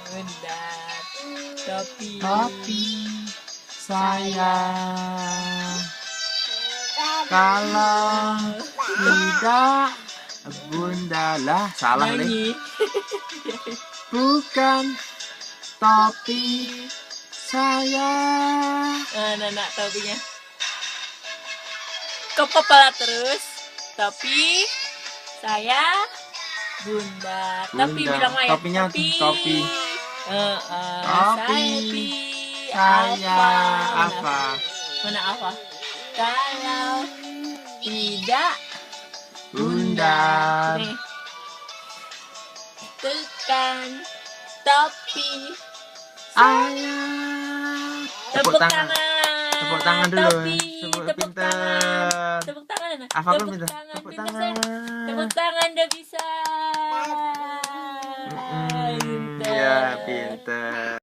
Bundar. Topi. Saya kalau tidak Bunda lah salah nih. Nyanyi. Bukan topi saya. Nah, topinya. Ke kepala terus. Topi. Saya Bunda. Tapi bilang aja. Topinya topi. Saya apa? Mana apa? Kalau tidak Bunda. nih, tekan topi Saya. tepuk tangan dulu. topi, tepuk tangan, tepuk tangan, Apa tepuk pinter? tangan, Tepuk pinter, tangan. tepuk tangan udah bisa. Ya, pinter.